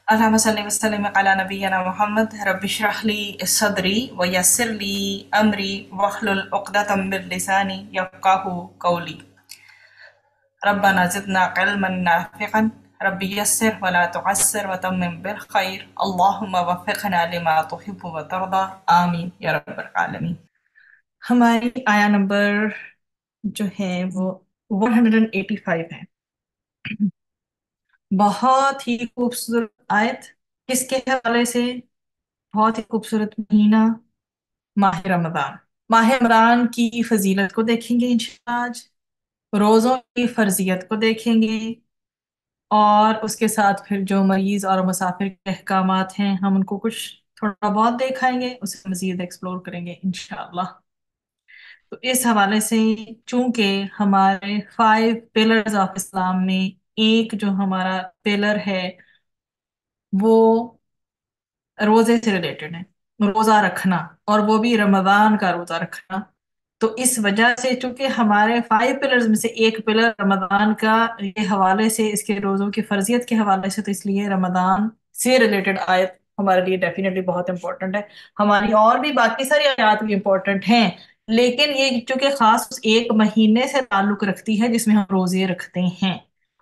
اللهم صل وسلم على نبينا محمد رب اشرح لي صدري ويسر لي أمري واحلل عقدة من لساني يفقهوا قولي. ربنا زدنا علما نافعا. رب يسر ولا تعسر وتمم بالخير. اللهم وفقنا لما تحب وترضى. آمین یا رب العالمین. ہماری آیا نمبر جو ہے وہ 185 ہے. بہت ہی خوبصورت آیت. کس کے حوالے سے؟ بہت ہی خوبصورت مہینہ ماہ رمضان. ماہ رمضان کی فضیلت کو دیکھیں گے انشاءاللہ آج. روزوں کی فرضیت کو دیکھیں گے اور اس کے ساتھ پھر جو مریض اور مسافر کے احکامات ہیں ہم ان کو کچھ تھوڑا بہت دیکھائیں گے، اسے مزید ایکسپلور کریں گے انشاءاللہ. تو اس حوالے سے چونکہ ہمارے 5 پلرز آف اسلام میں ایک جو ہمارا پلر ہے وہ روزے سے ریلیٹڈ ہے، روزہ رکھنا، اور وہ بھی رمضان کا روزہ رکھنا. تو اس وجہ سے چونکہ ہمارے 5 پلرز میں سے ایک پلر رمضان کا یہ حوالے سے، اس کے روزوں کی فرضیت کے حوالے سے، تو اس لیے رمضان سے ریلیٹڈ آیت ہمارے لیے ڈیفینیٹلی بہت امپورٹنٹ ہے. ہماری اور بھی باقی ساری آیات بھی امپورٹنٹ ہیں، لیکن یہ چونکہ خاص ایک مہینے سے تعلق رکھتی ہے جس میں ہم روزے رکھتے ہیں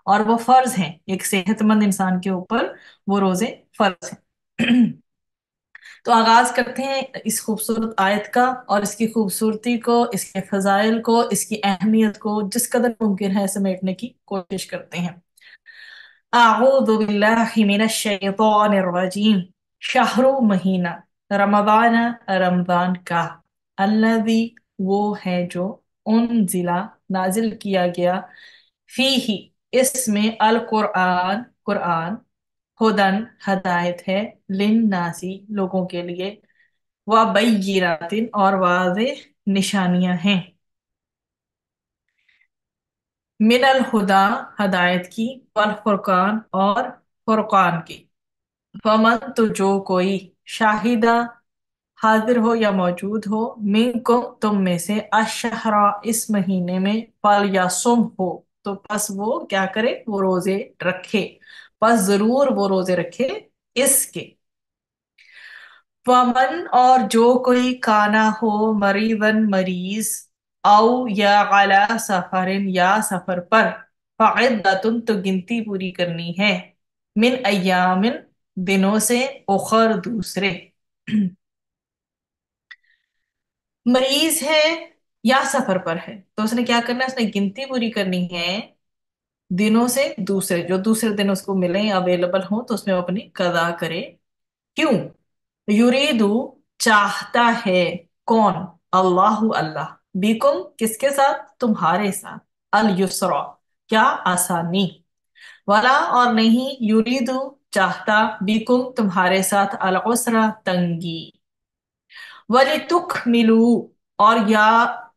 اور وہ فرض ہیں. ایک صحت مند انسان کے اوپر وہ روزے فرض ہیں. تو آغاز کرتے ہیں اس خوبصورت آیت کا اور اس کی خوبصورتی کو، اس کے فضائل کو، اس کی اہمیت کو جس قدر ممکن ہے سمیٹنے کی کوشش کرتے ہیں. اعوذ باللہ من الشیطان الرجیم. شہر مہینہ، رمضان رمضان کا، الذی وہ ہے جو، انزلہ نازل کیا گیا، فیہ اس میں، القرآن قرآن، ہدن ہدایت ہے، للناسی لوگوں کے لیے، وبینات اور واضح نشانیاں ہیں، من الہدا ہدایت کی، والفرقان اور فرقان کی. فمن تو جو کوئی، شاہدہ حاضر ہو یا موجود ہو، منکم تم میں سے، الشہر اس مہینے میں، فلیصم ہو تو پس وہ کیا کرے، وہ روزے رکھے، پس ضرور وہ روزے رکھے اس کے. ومن اور جو کوئی، کانا ہو مریضن مریض، او یا علی سفرن یا سفر پر، فعدتن تو گنتی پوری کرنی ہے، من ایامن دنوں سے، اخر دوسرے. مریض ہے یا سفر پر ہے تو اس نے کیا کرنا ہے، اس نے گنتی پوری کرنی ہے دنوں سے دوسرے، جو دوسرے دن اس کو ملیں اویلیبل ہوں تو اس میں وہ اپنی قضا کرے. کیوں؟ یریدو چاہتا ہے، کون؟ اللہ اللہ، بیکم کس کے ساتھ، تمہارے ساتھ، الیسرا کیا، آسانی، ولا اور نہیں، یریدو چاہتا، بیکم تمہارے ساتھ، العسرا تنگی، وَلِتُكْمِلُوا اور یا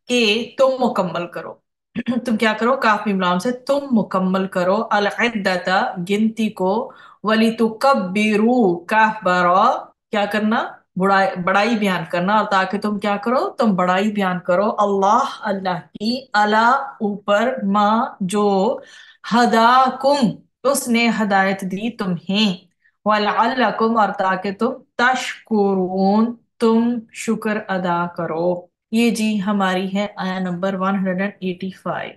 کہ تم مکمل کرو. تم کیا کرو، کاف میم لام سے تم مکمل کرو، العدۃ گنتی کو، وَلِتُكَبِّرُوا کاف برا کیا کرنا، بڑائی بیان کرنا، اور تاکہ تم کیا کرو، تم بڑائی بیان کرو، اللہ اللہ کی، الا اوپر، ما جو، ہداکم اس نے ہدایت دی تمہیں، وَلَعَلَّكُمْ اور تاکہ تم، تشکرون تم شکر ادا کرو. یہ جی ہماری ہے آیا نمبر 185.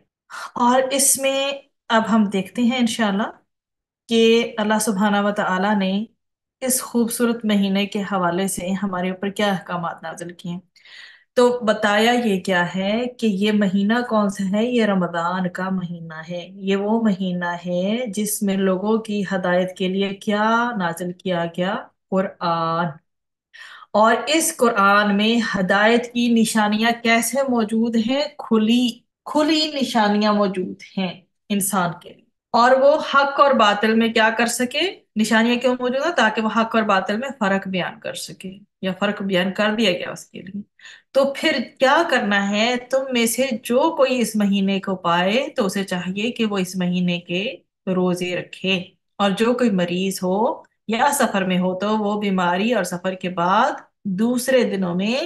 اور اس میں اب ہم دیکھتے ہیں انشاءاللہ کہ اللہ سبحانہ و تعالی نے اس خوبصورت مہینے کے حوالے سے ہمارے اوپر کیا احکامات نازل کیے ہیں. تو بتایا یہ کیا ہے کہ یہ مہینہ کون سا ہے، یہ رمضان کا مہینہ ہے. یہ وہ مہینہ ہے جس میں لوگوں کی ہدایت کے لیے کیا نازل کیا گیا، قرآن. اور اس قرآن میں ہدایت کی نشانیاں کیسے موجود ہیں، کھلی کھلی نشانیاں موجود ہیں انسان کے لیے، اور وہ حق اور باطل میں کیا کر سکے. نشانیاں کیوں موجود ہیں؟ تاکہ وہ حق اور باطل میں فرق بیان کر سکے، یا فرق بیان کر دیا گیا اس کے لیے. تو پھر کیا کرنا ہے، تم میں سے جو کوئی اس مہینے کو پائے تو اسے چاہیے کہ وہ اس مہینے کے روزے رکھے، اور جو کوئی مریض ہو یا سفر میں ہو تو وہ بیماری اور سفر کے بعد دوسرے دنوں میں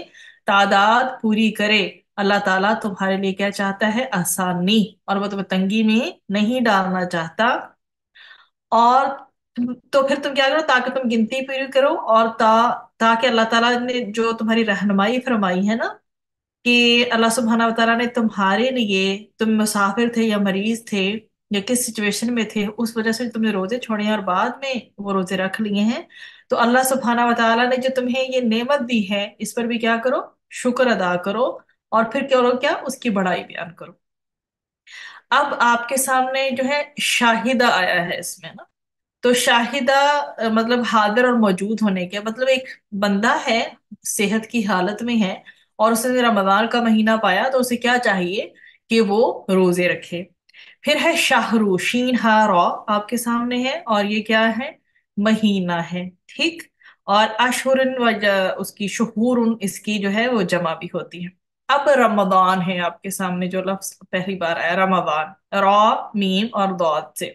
تعداد پوری کرے. اللہ تعالیٰ تمہارے لیے کیا چاہتا ہے، آسانی، اور وہ تمہیں تنگی میں نہیں ڈالنا چاہتا. اور तो फिर तुम क्या करो, ताकि तुम गिनती पूरी करो, और ताकि अल्लाह ताला ने जो तुम्हारी रहनुमाई फरमाई है ना, कि अल्लाह सुब्हाना व तआला ने तुम्हारे लिए, तुम मुसाफिर थे या मरीज थे या किस सिचुएशन में थे, उस वजह से तुमने रोजे छोड़े हैं और बाद में वो रोजे रख लिए हैं। तो अल्लाह सुब्हाना व तआला ने जो तुम्हें ये नेमत दी है, इस पर भी क्या करो, शुक्र अदा करो। और फिर करो क्या, उसकी बड़ाई बयान करो। अब आपके सामने जो है शाहिदा आया है इसमें ना। तो शाहिदा मतलब हाजिर और मौजूद होने के मतलब, एक बंदा है, सेहत की हालत में है, और उसने रमजान का महीना पाया, तो उसे क्या चाहिए कि वो रोजे रखे। फिर है शाहरू, शीन हा रौ आपके सामने है, और ये क्या है, महीना है, ठीक। और अशहुरन उसकी शुहूरुन, इसकी जो है वो जमा भी होती है। अब रमदान है आपके सामने, जो लफ्ज पहली बार आया रमदान, रौ मीम और दौद से।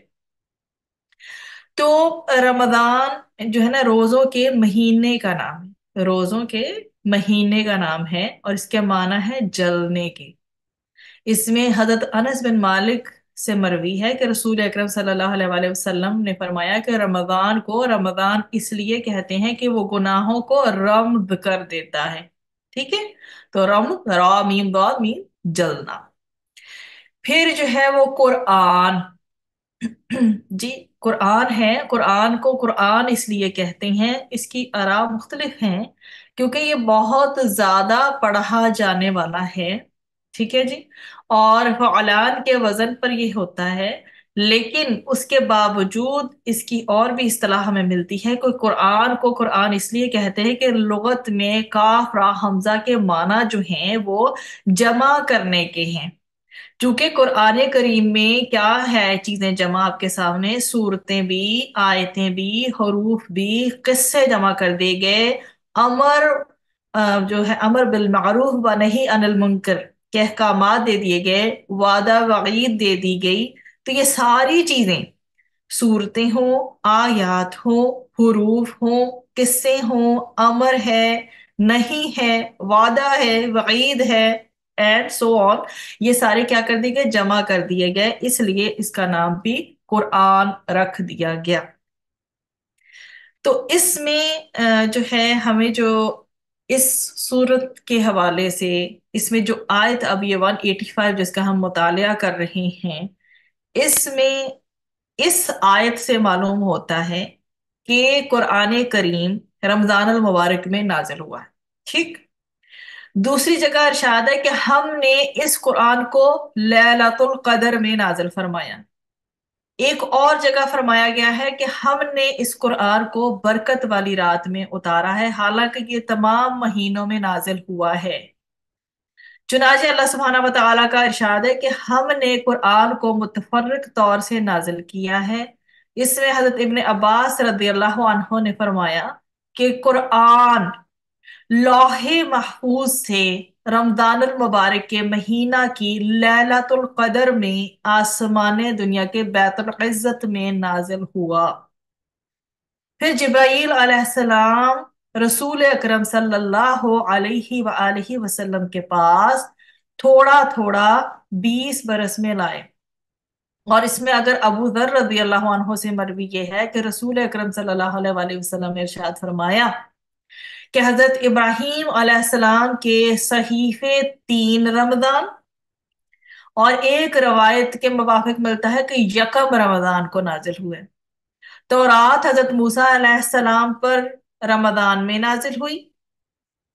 तो रमदान जो है ना, रोजों के महीने का नाम है, रोजों के महीने का नाम है, और इसके माना है जलने के। इसमें हजरत अनस बिन मालिक से मरवी है कि रसूल अकरम सल्लल्लाहु अलैहि वसल्लम ने फरमाया कि रमजान को रमजान इसलिए कहते हैं कि वो गुनाहों को रम्द कर देता है। ठीक है। तो रम्द, रा मीम दाद मीम, जलना। फिर जो है वो कुरआन। जी, कुरआन है। कुरआन को कुरआन इसलिए कहते हैं, इसकी आरा मुख्तलिफ हैं, क्योंकि ये बहुत ज्यादा पढ़ा जाने वाला है। ठीक है जी। और फ़अलान के वजन पर ये होता है। लेकिन उसके बावजूद इसकी और भी इस्तिलाह हमें मिलती है। कोई कुरआन को कुरआन इसलिए कहते हैं कि लुगत में काफ रा हमजा के माना जो हैं वो जमा करने के हैं। चूंकि कुरआन करीम में क्या है, चीजें जमा आपके सामने, सूरतें भी, आयतें भी, हरूफ भी, किस्से जमा कर दिए गए, अमर जो है अमर बिल मारूफ व नही अनिल मुनकर के अहकामात दे दिए गए, वादा वईद दे दी गई। तो ये सारी चीजें, सूरतें हो, आयात हो, हुरूफ हो, किस्से हो, अमर है, नहीं है, वादा है, वईद है, एंड सो ऑन, ये सारे क्या कर दिए गए, जमा कर दिए गए, इसलिए इसका नाम भी कुरआन रख दिया गया। तो इसमें जो है हमें जो इस सूरत के हवाले से, इसमें जो आयत अब ये 185 जिसका हम मुतालिया कर रहे हैं, इसमें इस आयत से मालूम होता है कि कुरआन करीम रमजान अल मुबारक में नाजिल हुआ है। ठीक। दूसरी जगह इरशाद है कि हमने इस कुरान को लैलतुल कदर में नाजिल फरमाया। एक और जगह फरमाया गया है कि हमने इस कुरान को बरकत वाली रात में उतारा है, हालांकि ये तमाम महीनों में नाजिल हुआ है। चुनाचे अल्लाह सुब्हानहू व तआला का इरशाद है कि हमने कुरान को मुतफर्रिक तौर से नाजिल किया है। इसमें हजरत इब्ने अब्बास रदियल्लाहु अन्हु ने फरमाया कि कुरान लौहे महफूज से रमजानुल मुबारक के महीना की लैलतुल कदर में आसमान दुनिया के बैतुल इज्जत में नाजिल हुआ। फिर जिब्राईल अलैहिस्सलाम रसूल अकरम सल्लल्लाहु अलैहि वआलिहि वसल्लम के पास थोड़ा थोड़ा 20 बरस में लाए। और इसमें अगर अबू दर रदी अल्लाह अन्हो से मरवी ये है कि रसूल अकरम सल्लल्लाहु अलैहि वसल्लम ने इरशाद फरमाया कि हजरत इब्राहीम अलैहिस्सलाम के सहीफे 3 रमजान, और एक रवायत के मुताबिक मिलता है कि यकम रमजान को नाजिल हुए। तो रात हजरत मूसा अलैहिस्सलाम पर रमजान में नाजिल हुई।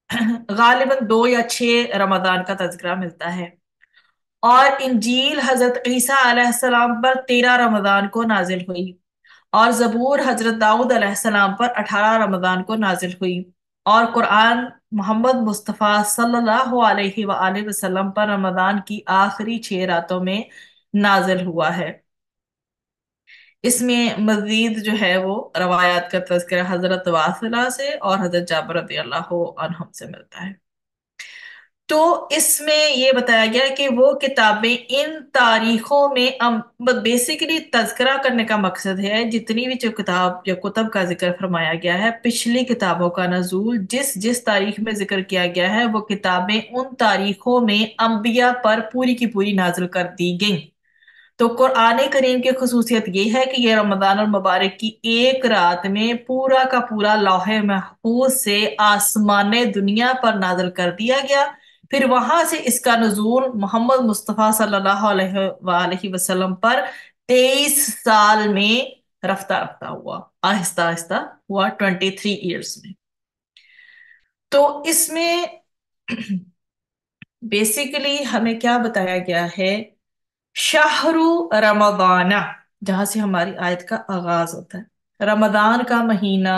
गालिबन 2 या 6 रमजान का तज़किरा मिलता है। और इंजील हजरत ईसा अलैहिस्सलाम पर 13 रमजान को नाजिल हुई। और जबूर हजरत दाऊद अलैहिस्सलाम पर 18 रमजान को नाजिल हुई। और कुरान मोहम्मद मुस्तफ़ा सल्लल्लाहु अलैहि वआलिहि वसल्लम पर रमजान की आखिरी 6 रातों में नाजिल हुआ है। इसमें मजीद जो है वो रवायात का तज़किरा हजरत वासिला से और हजरत जाबर रदियल्लाहु अन्हुम से मिलता है। तो इसमें ये बताया गया कि वो किताबें इन तारीखों में, बेसिकली तज़किरा करने का मकसद है जितनी भी जो किताब या कुतब का जिक्र फरमाया गया है, पिछली किताबों का नजूल जिस जिस तारीख में जिक्र किया गया है, वो किताबें उन तारीखों में अंबिया पर पूरी की पूरी नाजिल कर दी गई। तो कुरान करीम की खसूसियत ये है कि ये रमजान और मुबारक की एक रात में पूरा का पूरा लौहे महफूज से आसमान दुनिया पर नाज़िल कर दिया गया। फिर वहां से इसका नुज़ूल मोहम्मद मुस्तफ़ा सल्लल्लाहु अलैहि वसल्लम पर 23 साल में रफ्ता रफ्ता हुआ, आहिस्ता आहिस्ता हुआ, 23 ईयर्स में। तो इसमें बेसिकली हमें क्या बताया गया है? शाहरु रमदाना, जहां से हमारी आयत का आगाज होता है। रमदान का महीना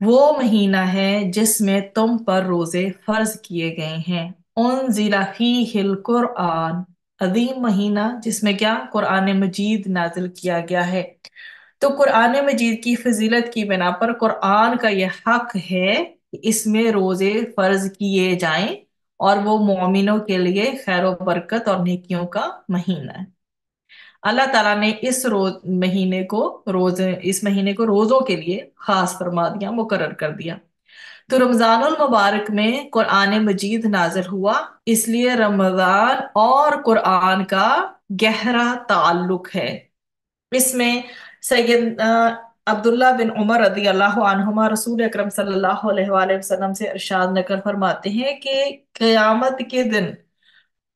वो महीना है जिसमें तुम पर रोजे फर्ज किए गए हैं। उनजिला फीहिल कुरआन, अजीम महीना जिसमें क्या, कुरान मजीद नाजिल किया गया है। तो कुरान मजीद की फजीलत की बिना पर कुरान का यह हक है कि इसमें रोजे फर्ज किए जाएं, और वो मोमिनों के लिए खैर बरकत और नेकियों का महीना है। अल्लाह ताला ने इस महीने को रोजों के लिए खास फरमा दिया, मुकर्रर कर दिया। तो रमजानुल मुबारक में कुरान मजीद नाजिल हुआ, इसलिए रमजान और कुरान का गहरा ताल्लुक है। इसमें सैयद अब्दुल्ला बिन उमर रदी अल्लाह अन्हुमा रसूल अकरम सल्लल्लाहु अलैहि वसल्लम से इरशाद नकल फरमाते हैं कि क़यामत के दिन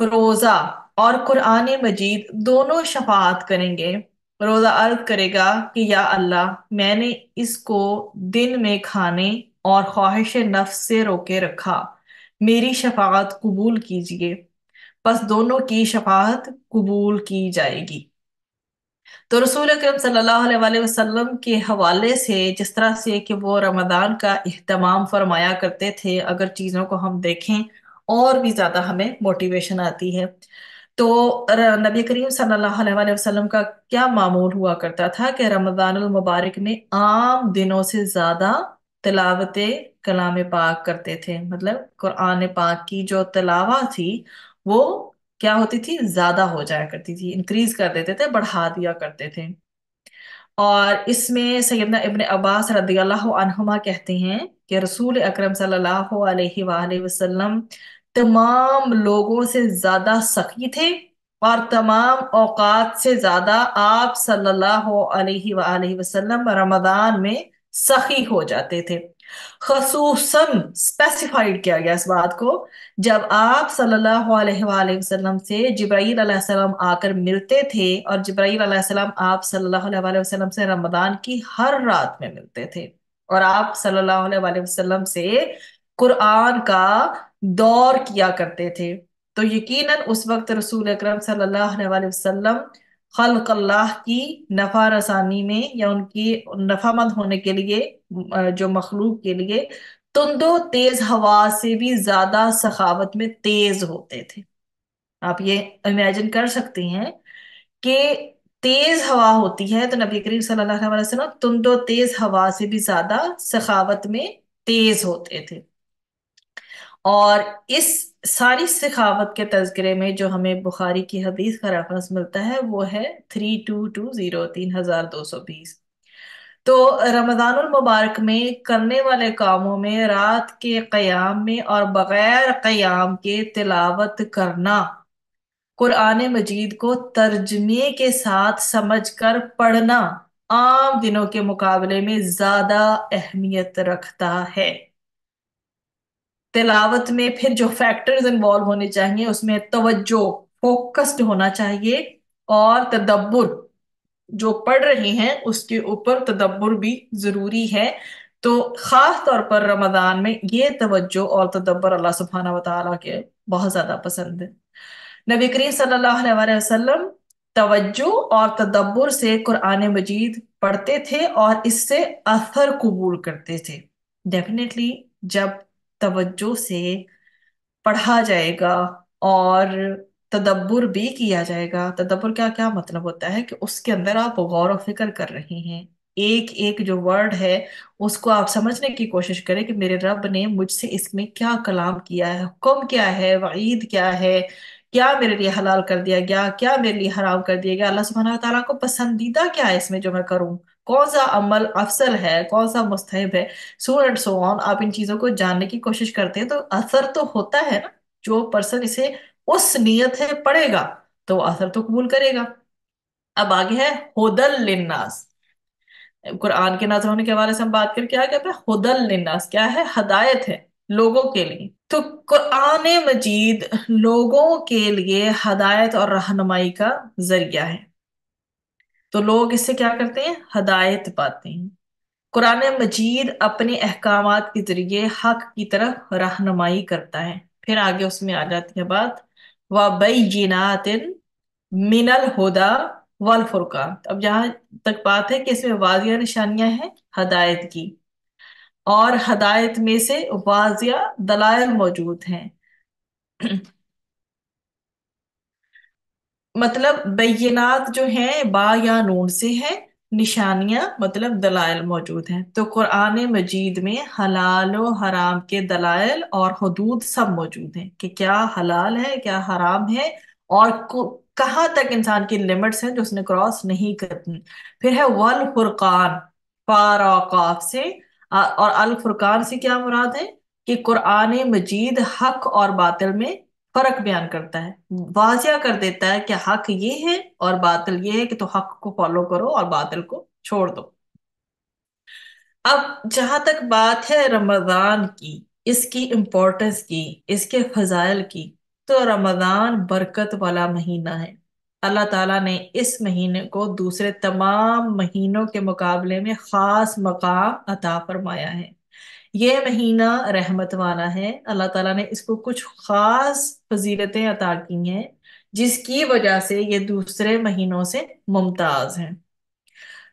रोजा और कुरान मजीद दोनों शफाअत करेंगे। रोजा अर्ज करेगा कि या अल्लाह, मैंने इसको दिन में खाने और ख्वाहिश नफ्स से रोके रखा, मेरी शफाअत कबूल कीजिए। बस दोनों की शफाअत कबूल की जाएगी। तो रसूल अकरम सल्लल्लाहु अलैहि वसल्लम के हवाले से, जिस तरह से कि वो रमदान का इह्तमाम फरमाया करते थे, अगर चीज़ों को हम देखें और भी ज़्यादा हमें मोटिवेशन आती है। तो नबी करीम सल्लल्लाहु अलैहि वसल्लम का क्या मामूल हुआ करता था कि रमजानुल मुबारक में आम दिनों से ज़्यादा तिलावत कलाम पाक करते थे। मतलब कुरान पाक की जो तिलावा थी वो क्या होती थी, ज्यादा हो जाया करती थी, इंक्रीज कर देते थे, बढ़ा दिया करते थे। और इसमें सैयदना इब्ने अब्बास रदियल्लाहु अन्हुमा कहते हैं कि रसूल अकरम सल्लल्लाहु अलैहि वसल्लम तमाम लोगों से ज्यादा सखी थे, और तमाम औकात से ज्यादा आप सल्लल्लाहु अलैहि वसल्लम रमजान में सखी हो जाते थे। खसूसन स्पेसिफाइड किया गया इस बात को, जब आप सल्लल्लाहु अलैहि वसल्लम से जिब्राईल अलैहिस्सलाम आकर मिलते थे, और जिब्राईल अलैहिस्सलाम आप सल्लल्लाहु अलैहि वसल्लम से रमजान की हर रात में मिलते थे, और आप सल्लल्लाहु अलैहि वसल्लम से कुरान का दौर किया करते थे। तो यकीनन उस वक्त रसूल अकरम सल्लल्लाहु अलैहि वसल्लम खल्क अल्लाह की नफा रसानी में, या उनकी नफामंद होने के लिए, जो मखलूक के लिए तुंदो तेज हवा से भी ज्यादा सखावत में तेज होते थे। आप ये इमेजिन कर सकते हैं कि तेज हवा होती है, तो नबी करीम सल्लल्लाहु अलैहि वसल्लम तुंदो तेज हवा से भी ज्यादा सखावत में तेज होते थे। और इस सारी सखावत के तज़किरे में जो हमें बुखारी की हदीस का रेफरेंस मिलता है वो है 3220, 3220। तो रमजानुल मुबारक में करने वाले कामों में रात के क़याम में और बगैर क़याम के तिलावत करना, कुरान मजीद को तर्जमे के साथ समझकर पढ़ना आम दिनों के मुकाबले में ज्यादा अहमियत रखता है। तिलावत में फिर जो फैक्टर्स इन्वॉल्व होने चाहिए उसमें तवज्जो, फोकस्ड होना चाहिए, और तदब्बुर, जो पढ़ रहे हैं उसके ऊपर तदब्बुर भी जरूरी है। तो खास तौर पर रमजान में ये तवज्जो और तदब्बर अल्लाह सुब्हानहू व तआला के बहुत ज्यादा पसंद है। नबी करीम सल्लल्लाहु अलैहि वसल्लम तवज्जो और तदब्बुर से कुरान मजीद पढ़ते थे और इससे असर कबूल करते थे। डेफिनेटली जब तवज्जो से पढ़ा जाएगा और तदब्बुर भी किया जाएगा, तदब्बुर क्या क्या मतलब होता है कि उसके अंदर आप गौर और फिक्र कर रहे हैं, एक एक जो वर्ड है उसको आप समझने की कोशिश करें कि मेरे रब ने मुझसे इसमें क्या कलाम किया है, हुक्म क्या है, वईद क्या है, क्या मेरे लिए हलाल कर दिया गया, क्या मेरे लिए हराम कर दिया गया, अल्लाह सुब्हानहू व तआला को पसंदीदा क्या है इसमें जो मैं करूं, कौन सा अमल अफसल है, कौन सा मुस्तहब है, सो एंड सो ऑन। आप इन चीजों को जानने की कोशिश करते हैं तो असर तो होता है ना। जो पर्सन इसे उस नीयत है पढ़ेगा तो वो असर तो कबूल करेगा। अब आगे है हुदल लिन्नास। कुरान के नाज़िल होने के हवाले से हम बात करके आगे पे हुदल लिन्नास क्या है, हदायत है लोगों के लिए। तो कुरान मजीद लोगों के लिए हदायत और रहनुमाई का जरिया है। तो लोग इससे क्या करते हैं, हदायत पाते हैं। कुरान मजीद अपने अहकामात के जरिए हक की तरफ रहनुमाई करता है। फिर आगे उसमें आ जाती है बात व बैयिनातिन मिनल हुदा वल फुरकान। अब जहां तक बात है कि इसमें वाजिया निशानियां हैं हदायत की, और हदायत में से वाजिया दलाइल मौजूद हैं। मतलब बैयनात जो हैं बा या नून से है, निशानियां मतलब दलाइल मौजूद हैं। तो कुरान मजीद में हलाल और हराम के दलाइल और हदूद सब मौजूद हैं कि क्या हलाल है क्या हराम है, और कहाँ तक इंसान की लिमिट्स हैं जो उसने क्रॉस नहीं करनी। फिर है वल फुरकान, फारा काफ से और अल फुरकान से क्या मुराद है कि कुरान मजीद हक और बातिल में फर्क बयान करता है, वाजिया कर देता है कि हक ये है और बातिल ये है, कि तो हक को फॉलो करो और बातिल को छोड़ दो। अब जहां तक बात है रमजान की, इसकी इम्पोर्टेंस की, इसके फजाइल की, तो रमजान बरकत वाला महीना है। अल्लाह ताला ने इस महीने को दूसरे तमाम महीनों के मुकाबले में खास मकाम अता फरमाया है। ये महीना रहमत वाला है। अल्लाह ताला ने इसको कुछ खास फजीलतें अता की हैं, जिसकी वजह से ये दूसरे महीनों से मुमताज है।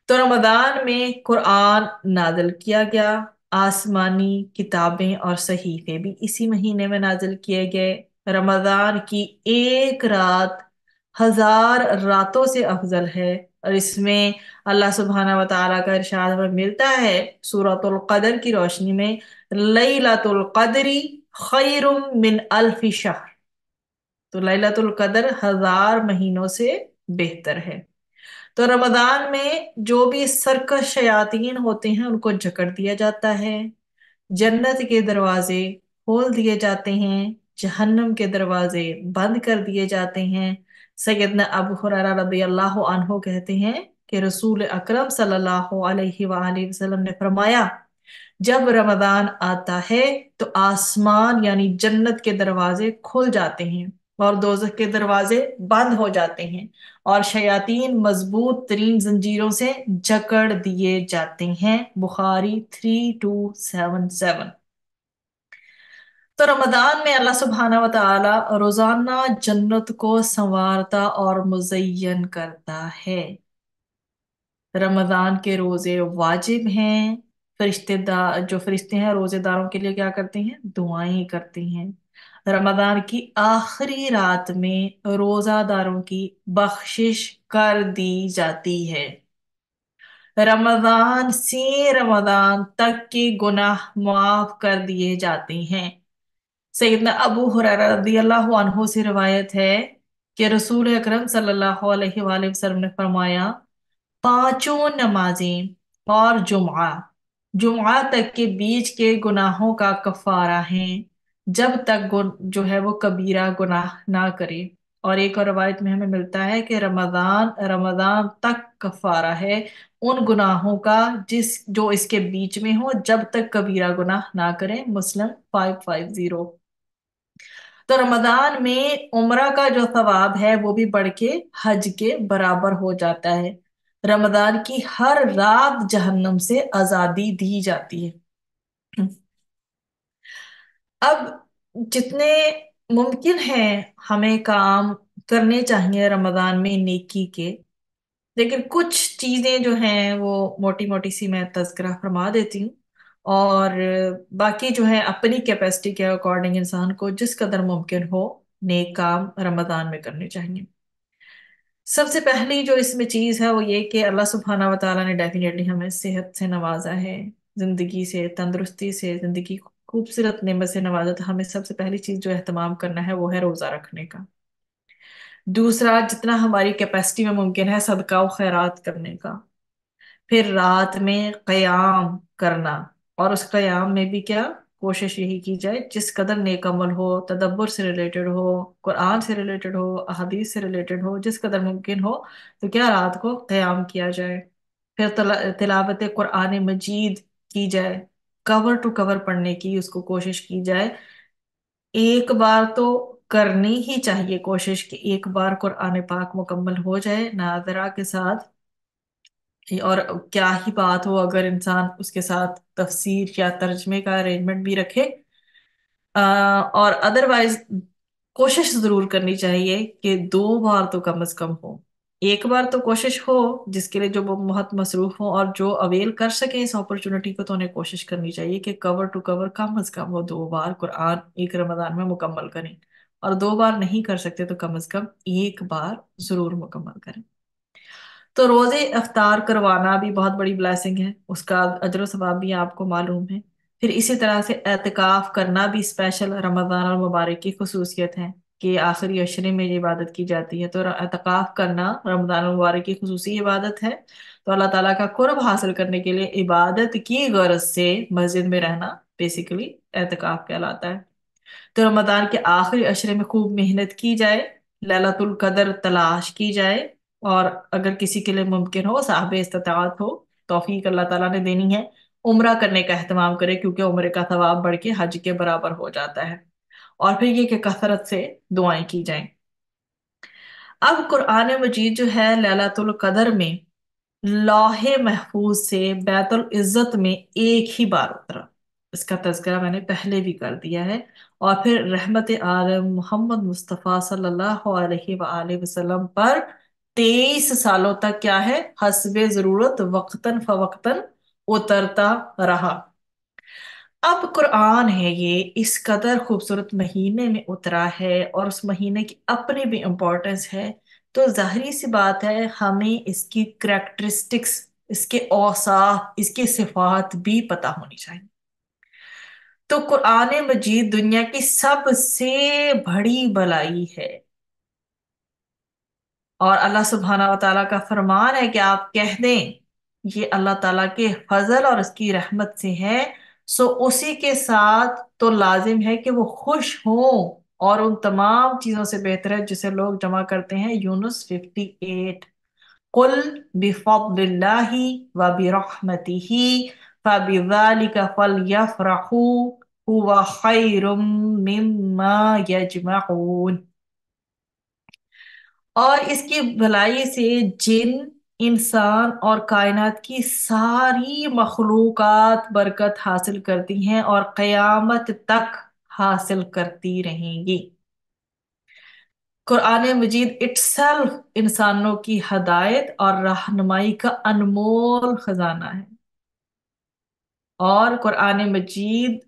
तो रमजान में कुरान नाजिल किया गया, आसमानी किताबें और सहीफे भी इसी महीने में नाजिल किए गए। रमजान की एक रात 1000 रातों से अफजल है, और इसमें अल्लाह सुब्हाना व तआला का इरशाद हमें मिलता है सूरतुल कदर की रोशनी में, लैलतुल कदरी खैरुम मिन अल्फी शहर। तो लैलतुल कदर 1000 महीनों से बेहतर है। तो रमजान में जो भी सरकश शयातीन होते हैं उनको जकड़ दिया जाता है, जन्नत के दरवाजे खोल दिए जाते हैं, जहन्नम के दरवाजे बंद कर दिए जाते हैं। सैयदना अबू हुरैरा रज़ी अल्लाह अन्हु कहते हैं कि रसूल अकरम सल्लल्लाहु अलैहि वआलिहि वसल्लम ने फरमाया, जब रमजान आता है तो आसमान यानी जन्नत के दरवाजे खुल जाते हैं और दोजख के दरवाजे बंद हो जाते हैं, और शयातीन मजबूत तरीन जंजीरों से जकड़ दिए जाते हैं। बुखारी 3277। तो रमजान में अल्लाह सुब्हाना व तआला रोजाना जन्नत को संवारता और मुज़य्यन करता है। रमजान के रोजे वाजिब हैं। फरिश्तेदार जो फरिश्ते हैं रोजेदारों के लिए क्या करते हैं, दुआएं करते हैं। रमजान की आखिरी रात में रोजादारों की बख्शिश कर दी जाती है। रमजान से रमजान तक के गुनाह माफ कर दिए जाते हैं। सैयदना अबू हुरैरा रज़ियल्लाहु अन्हु से रिवायत है कि रसूल अकरम सल्लल्लाहु अलैहि वसल्लम ने फरमाया, पांचों नमाजें और जुमा जुमा तक के बीच के गुनाहों का कफारा है, जब तक जो है वो कबीरा गुनाह ना करे। और एक और रवायत में हमें मिलता है कि रमजान रमजान तक कफारा है उन गुनाहों का जिस जो इसके बीच में हो, जब तक कबीरा गुनाह ना करें। मुस्लिम 550। तो रमजान में उम्रा का जो सवाब है वो भी बढ़ के हज के बराबर हो जाता है। रमजान की हर रात जहन्नम से आजादी दी जाती है। अब जितने मुमकिन है हमें काम करने चाहिए रमजान में नेकी के, लेकिन कुछ चीजें जो हैं वो मोटी मोटी सी मैं तज़किरा फरमा देती हूँ, और बाकी जो है अपनी कैपेसिटी के अकॉर्डिंग इंसान को जिस कदर मुमकिन हो नेक काम रमजान में करने चाहिए। सबसे पहली जो इसमें चीज है वो ये कि अल्लाह सुब्हाना व तआला ने डेफिनेटली हमें सेहत से नवाजा है, जिंदगी से, तंदुरुस्ती से, जिंदगी खूबसूरत नेमत से नवाजा। तो हमें सबसे पहली चीज जो एहतमाम करना है वो है रोजा रखने का। दूसरा, जितना हमारी कैपेसिटी में मुमकिन है सदका व खैरात करने का। फिर रात में कयाम करना, और उस कयाम में भी क्या, کوشش یہی کی جائے جس قدر نیک عمل ہو، تدبر سے ریلیٹڈ ہو، قرآن سے ریلیٹڈ ہو، احادیث سے ریلیٹڈ ہو، جس قدر ممکن ہو تو کیا رات کو قیام کیا جائے، پھر تلاوت قرآن مجید کی جائے، کور ٹو کور پڑھنے کی اس کو کوشش کی جائے۔ ایک بار تو کرنی ہی چاہیے کوشش کہ ایک بار قرآن پاک مکمل ہو جائے ناظرہ کے ساتھ۔ اور کیا ہی بات ہو اگر انسان اس کے ساتھ تفسیر یا ترجمے کا ارینجمنٹ بھی رکھے، اور ادروائز کوشش ضرور کرنی چاہیے کہ 2 بار تو کم از کم ہو۔ ایک بار تو کوشش ہو، جس کے لیے جو بہت مصروف ہو اور جو اویل کر سکے اس اپرچونٹی کو، تو انہیں کوشش کرنی چاہیے کہ کور ٹو کور کم از کم وہ 2 بار قرآن ایک رمضان میں مکمل کریں، اور 2 بار نہیں کر سکتے تو کم از کم ایک بار ضرور مکمل کریں۔ تو روزے افطار کروانا بھی بہت بڑی بلیسنگ ہے، اس کا اجر و ثواب بھی آپ کو معلوم ہے۔ پھر اسی طرح سے اعتکاف کرنا بھی اسپیشل رمضان المبارک کی خصوصیت ہے کہ آخری عشرے میں یہ عبادت کی جاتی ہے، تو اعتکاف کرنا رمضان المبارک کی خصوصی عبادت ہے۔ تو اللہ تعالیٰ کا قرب حاصل کرنے کے لیے عبادت کی غرض سے مسجد میں رہنا بیسیکلی اعتکاف کہلاتا ہے۔ تو رمضان کے آخری عشرے میں خوب محنت کی جائے، ليلۃ القدر تلاش کی جائے، اور اگر کسی کے لیے ممکن ہو، صاحب استطاعت ہو، توفیق اللہ تعالیٰ نے دینی ہے، عمرہ کرنے کا اہتمام کرے، کیونکہ عمرے کا ثواب بڑھ کے حج کے برابر ہو جاتا ہے۔ اور پھر یہ کہ کثرت سے دعائیں کی جائیں۔ اب قرآن مجید جو ہے ليلۃ القدر میں لوح محفوظ سے بیت العزت میں ایک ہی بار اترا، اس کا تذکرہ میں نے پہلے بھی کر دیا ہے۔ اور پھر رحمت عالم محمد مصطفیٰ صلی اللہ علیہ وآلہ وسلم پر 23 سالوں تک کیا ہے، حسب ضرورت وقتاً فوقتاً اترتا رہا۔ اب قرآن ہے یہ اس قدر خوبصورت مہینے میں اترا ہے، اور اس مہینے کی اپنی بھی امپورٹنس ہے، تو ظاہری سی بات ہے ہمیں اس کی کریکٹرسٹکس، اس کے اوصاف، اس کی صفات بھی پتہ ہونی چاہیے۔ تو قرآن مجید دنیا کی سب سے بڑی بلائی ہے، اور اللہ سبحانہ و تعالیٰ کا فرمان ہے کہ آپ کہہ دیں یہ اللہ تعالیٰ کے فضل اور اس کی رحمت سے ہے، سو اسی کے ساتھ تو لازم ہے کہ وہ خوش ہوں، اور ان تمام چیزوں سے بہتر ہے جسے لوگ جمع کرتے ہیں یونس 58، قل بفضل اللہ وبرحمتہ فبذلک فلیفرحوا هو خیر مما یجمعون۔ اور اس کی بھلائی سے جن، انسان اور کائنات کی ساری مخلوقات برکت حاصل کرتی ہیں اور قیامت تک حاصل کرتی رہیں گی۔ قرآن مجید اٹسیلف انسانوں کی ہدایت اور رہنمائی کا انمول خزانہ ہے، اور قرآن مجید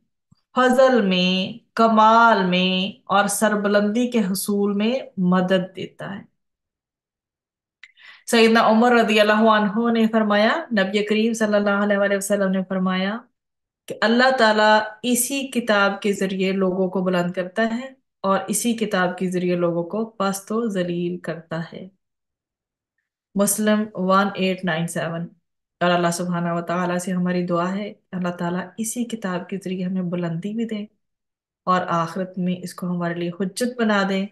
فضل میں، کمال میں اور سربلندی کے حصول میں مدد دیتا ہے۔ سیدنا عمر رضی اللہ عنہ نے فرمایا، نبی کریم صلی اللہ علیہ وآلہ وسلم نے فرمایا کہ اللہ تعالیٰ اسی کتاب کے ذریعے لوگوں کو بلند کرتا ہے، اور اسی کتاب کے ذریعے لوگوں کو پست و ذلیل کرتا ہے۔ مسلم 1897۔ اور اللہ سبحانہ و تعالیٰ سے ہماری دعا ہے اللہ تعالیٰ اسی کتاب کے ذریعے ہمیں بلندی بھی دے، اور آخرت میں اس کو ہمارے لیے حجت بنا دے،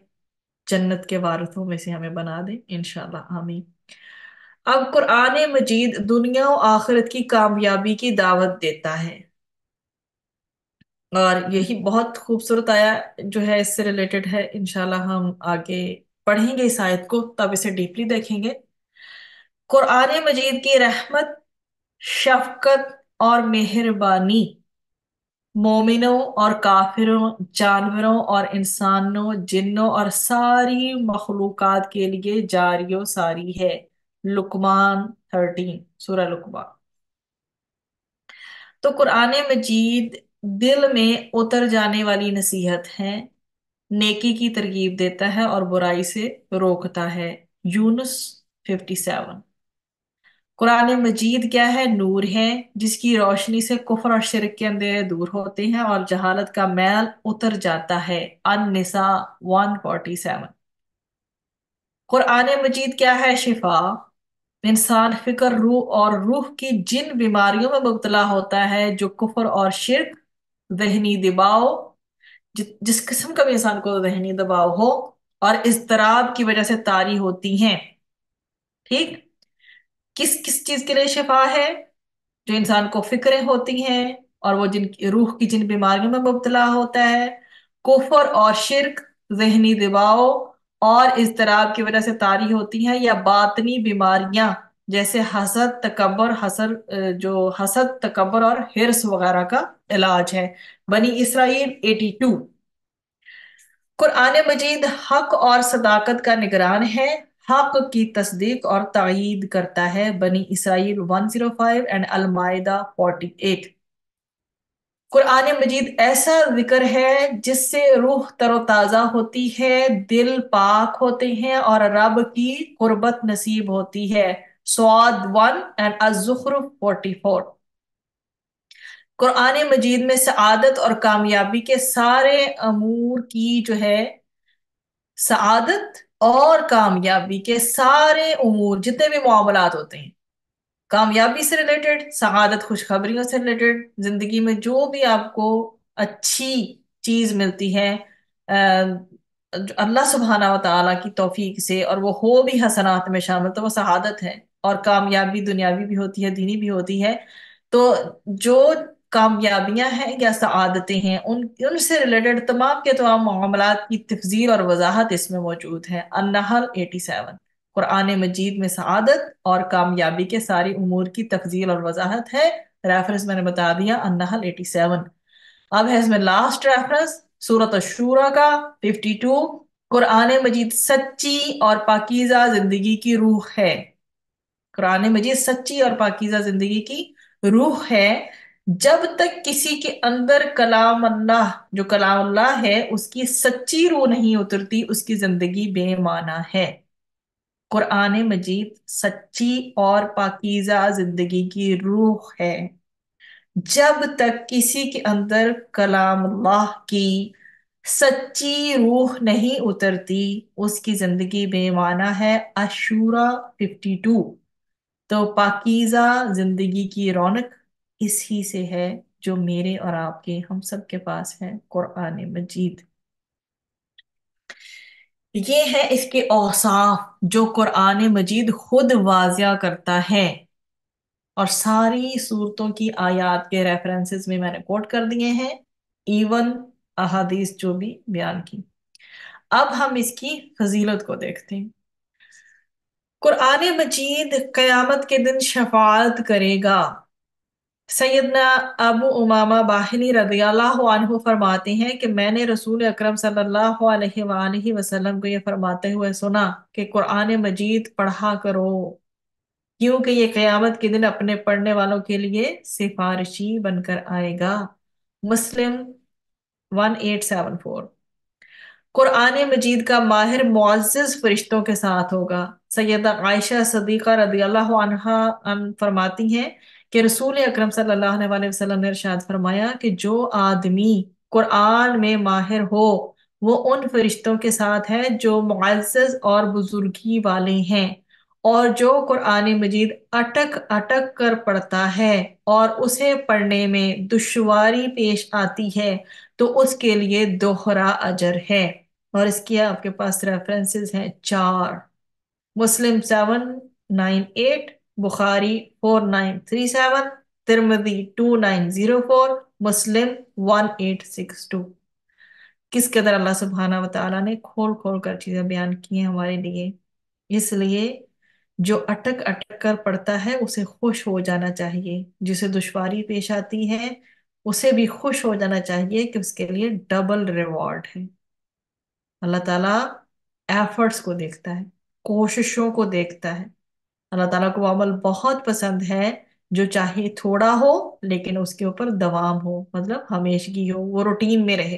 جنت کے وارثوں میں سے ہمیں بنا دے انشاءاللہ، آمین۔ اب قرآن مجید دنیا و آخرت کی کامیابی کی دعوت دیتا ہے، اور یہی بہت خوبصورت آیا جو ہے اس سے ریلیٹڈ ہے، انشاءاللہ ہم آگے پڑھیں گے اس آیت کو، تب اسے ڈیپلی دیکھیں گے۔ قرآن مجید کی رحمت، شفقت اور مہربانی مومنوں اور کافروں، جانوروں اور انسانوں، جنوں اور ساری مخلوقات کے لیے جاری و ساری ہے۔ لقمان 13، سورہ لقمان۔ تو قرآن مجید دل میں اتر جانے والی نصیحت ہے، نیکی کی ترغیب دیتا ہے اور برائی سے روکتا ہے۔ یونس 57۔ قرآن مجید کیا ہے؟ نور ہے، جس کی روشنی سے کفر اور شرک کے اندھیرے دور ہوتے ہیں اور جہالت کا میل اتر جاتا ہے۔ النساء 147۔ قرآن مجید کیا ہے؟ شفا، انسان فکر، روح اور روح کی جن بیماریوں میں مبتلا ہوتا ہے جو کفر اور شرک ذہنی دباؤ، جس قسم کا بھی انسان کو ذہنی دباؤ ہو اور اضطراب کی وجہ سے طاری ہوتی ہیں، ٹھیک، کس کس چیز کے لیے شفا ہے؟ جو انسان کو فکریں ہوتی ہیں اور وہ جن روح کی جن بیماریوں میں مبتلا ہوتا ہے، کفر اور شرک، ذہنی دباؤ اور اضطراب کی وجہ سے طاری ہوتی ہیں، یا باطنی بیماریاں جیسے حسد، تکبر، جو حسد، تکبر اور حرص وغیرہ کا علاج ہے۔ بنی اسرائیل 82۔ قرآن مجید حق اور صداقت کا نگران ہے، حق کی تصدیق اور تائید کرتا ہے۔ بنی اسرائیل 105 اینڈ المائدہ 48۔ قرآن مجید ایسا ذکر ہے جس سے روح تر و تازہ ہوتی ہے، دل پاک ہوتے ہیں اور رب کی قربت نصیب ہوتی ہے۔ سعد 1 اینڈ الزخرف 44۔ قرآن مجید میں سعادت اور کامیابی کے سارے امور کی جو ہے، سعادت اور کامیابی کے سارے امور، جتنے بھی معاملات ہوتے ہیں، کامیابی سے ریلیٹڈ، سعادت خوشخبریوں سے ریلیٹڈ، زندگی میں جو بھی آپ کو اچھی چیز ملتی ہے جو اللہ سبحانہ و تعالیٰ کی توفیق سے، اور وہ ہو بھی حسنات میں شامل، تو وہ سعادت ہے۔ اور کامیابی دنیاوی بھی ہوتی ہے، دینی بھی ہوتی ہے۔ تو جو کامیابیاں ہیں یا سعادتیں ہیں، ان سے ریلیٹڈ تمام کے تمام معاملات کی تفصیل اور وضاحت اس میں موجود ہے۔ النحل 87۔ قرآن مجید میں سعادت اور کامیابی کے ساری امور کی تفصیل اور وضاحت ہے۔ ریفرنس میں نے بتا دیا، النحل 87۔ اب ہے اس میں لاسٹ ریفرنس، سورۃ الشورى کا 52۔ قرآن مجید سچی اور پاکیزہ زندگی کی روح ہے۔ قرآن مجید سچی اور پاکیزہ زندگی کی روح ہے۔ جب تک کسی کے اندر کلام اللہ، جو کلام اللہ ہے، اس کی سچی روح نہیں اترتی، اس کی زندگی بے معنی ہے۔ قرآن مجید سچی اور پاکیزہ زندگی کی روح ہے۔ جب تک کسی کے اندر کلام اللہ کی سچی روح نہیں اترتی، اس کی زندگی بے معنی ہے۔ عشورہ 52۔ تو پاکیزہ زندگی کی رونق اس ہی سے ہے جو میرے اور آپ کے، ہم سب کے پاس ہے، قرآن مجید۔ یہ ہے اس کے اوصاف جو قرآن مجید خود واضح کرتا ہے، اور ساری صورتوں کی آیات کے ریفرنسز میں نے کوٹ کر دیے ہیں، ایون احادیث جو بھی بیان کی۔ اب ہم اس کی فضیلت کو دیکھتے ہیں۔ قرآن مجید قیامت کے دن شفاعت کرے گا۔ سیدنا ابو امامہ باہلی رضی اللہ عنہ فرماتے ہیں کہ میں نے رسول اکرم صلی اللہ علیہ وآلہ وسلم کو یہ فرماتے ہوئے سنا کہ قرآن مجید پڑھا کرو، کیونکہ یہ قیامت کے دن اپنے پڑھنے والوں کے لیے سفارشی بن کر آئے گا۔ مسلم 1874۔ قرآن مجید کا ماہر معزز فرشتوں کے ساتھ ہوگا۔ سیدہ عائشہ صدیقہ رضی اللہ عنہا فرماتی ہیں کہ رسول اکرم صلی اللہ علیہ وسلم نے ارشاد فرمایا کہ جو آدمی قرآن میں ماہر ہو، وہ ان فرشتوں کے ساتھ ہے جو معزز اور بزرگی والے ہیں، اور جو قرآن مجید اٹک اٹک کر پڑھتا ہے اور اسے پڑھنے میں دشواری پیش آتی ہے تو اس کے لیے دوہرا اجر ہے۔ اور اس کی آپ کے پاس ریفرنسز ہیں 4، مسلم 798، بخاری 4937، ترمذی 2904، مسلم 1862۔ کس قدر اللہ سبحانہ و تعالیٰ نے کھول کھول کر چیزیں بیان کی ہیں ہمارے لیے۔ اس لیے جو اٹک اٹک کر پڑتا ہے اسے خوش ہو جانا چاہیے، جسے دشواری پیش آتی ہے اسے بھی خوش ہو جانا چاہیے کہ اس کے لیے ڈبل ریوارڈ ہے۔ اللہ تعالیٰ ایفرٹس کو دیکھتا ہے، کوششوں کو دیکھتا ہے۔ اللہ تعالیٰ کو وہ عمل بہت پسند ہے جو چاہے تھوڑا ہو لیکن اس کے اوپر دوام ہو، مطلب ہمیشگی ہو، وہ روٹین میں رہے۔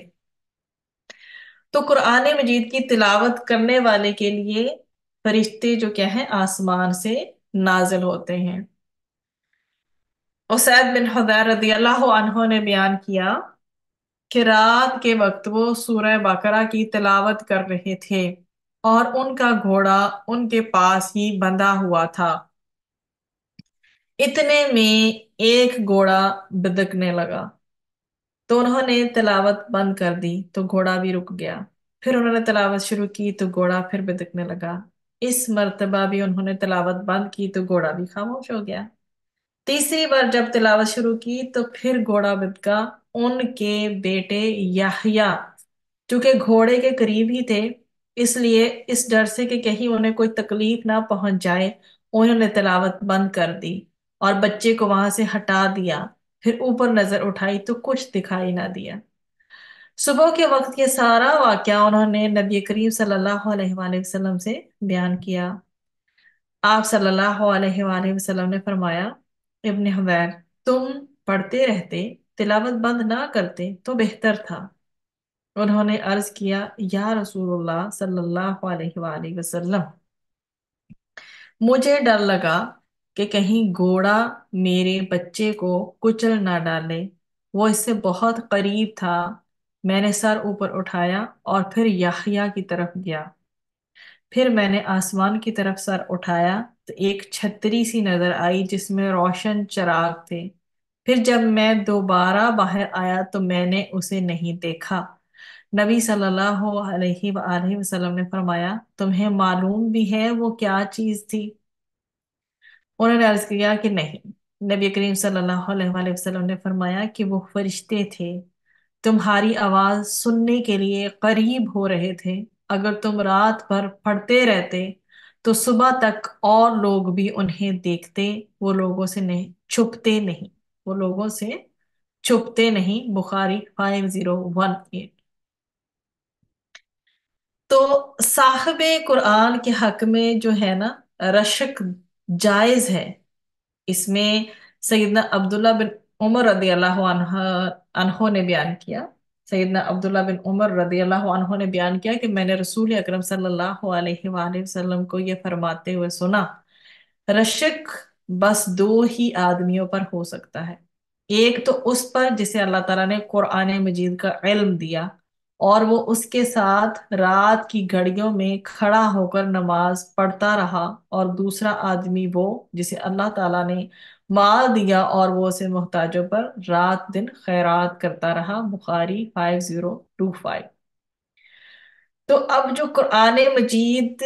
تو قرآن مجید کی تلاوت کرنے والے کے لیے فرشتے جو کیا ہیں، آسمان سے نازل ہوتے ہیں۔ اسید بن حضیر رضی اللہ عنہ نے بیان کیا کہ رات کے وقت وہ سورہ بقرہ کی تلاوت کر رہے تھے اور ان کا گھوڑا ان کے پاس ہی بندھا ہوا تھا۔ اتنے میں ایک گھوڑا بدکنے لگا۔ तो उन्होंने तिलावत बंद कर दी तो घोड़ा भी रुक गया। फिर उन्होंने तिलावत शुरू की तो घोड़ा फिर बिदकने लगा। इस मर्तबा भी उन्होंने तिलावत बंद की तो घोड़ा भी खामोश हो गया। तीसरी बार जब तिलावत शुरू की तो फिर घोड़ा बिदका। उनके बेटे याह्या, चूंकि घोड़े के करीब ही थे, इसलिए इस डर से कि कहीं उन्हें कोई तकलीफ ना पहुंच जाए, उन्होंने तिलावत बंद कर दी और बच्चे को वहां से हटा दिया। फिर ऊपर नजर उठाई तो कुछ दिखाई ना दिया। सुबह के वक्त ये सारा वाकया उन्होंने नबी करीम सल्लल्लाहु अलैहि वसल्लम से बयान किया। आप सल्लल्लाहु अलैहि वसल्लम ने फरमाया, इब्न हुदैर, तुम पढ़ते रहते, तिलावत बंद ना करते तो बेहतर था। उन्होंने अर्ज किया, या रसूलुल्लाह सल्लल्लाहु अलैहि वसल्लम, मुझे डर लगा कि कहीं घोड़ा मेरे बच्चे को कुचल ना डाले। वो इससे बहुत करीब था। मैंने सर ऊपर उठाया और फिर याह्या की तरफ गया। फिर मैंने आसमान की तरफ सर उठाया तो एक छतरी सी नजर आई जिसमें रोशन चिराग थे। फिर जब मैं दोबारा बाहर आया तो मैंने उसे नहीं देखा। नबी सल्लल्लाहु अलैहि वआलैहि वसल्लम ने फरमाया, तुम्हें मालूम भी है वो क्या चीज थी? उन्होंने अर्ज किया कि नहीं। नबी करीम सल्लल्लाहु अलैहि वसल्लम ने फरमाया कि वो फरिश्ते थे, तुम्हारी आवाज सुनने के लिए करीब हो रहे थे। अगर तुम रात भर पढ़ते रहते तो सुबह तक और लोग भी उन्हें देखते। वो लोगों से नहीं छुपते नहीं, वो लोगों से छुपते नहीं। बुखारी 5018। तो साहिबे कुरान के हक में जो है ना, रशक जायज है। इसमें सैयदना अब्दुल्ला बिन उमर रदी अल्लाह अन्हो ने बयान किया। सैयदना अब्दुल्ला बिन उमर रदी अल्लाह अन्हो ने बयान किया कि मैंने रसूल अकरम सल्लल्लाहु अलैहि वसल्लम को ये फरमाते हुए सुना, रशक बस दो ही आदमियों पर हो सकता है। एक तो उस पर जिसे अल्लाह ताला ने कुरान मजीद का इल्म दिया और वो उसके साथ रात की घड़ियों में खड़ा होकर नमाज पढ़ता रहा, और दूसरा आदमी वो जिसे अल्लाह ताला ने माल दिया और वो उसे मोहताजों पर रात दिन खैरात करता रहा। बुखारी 5025। तो अब जो कुरान मजीद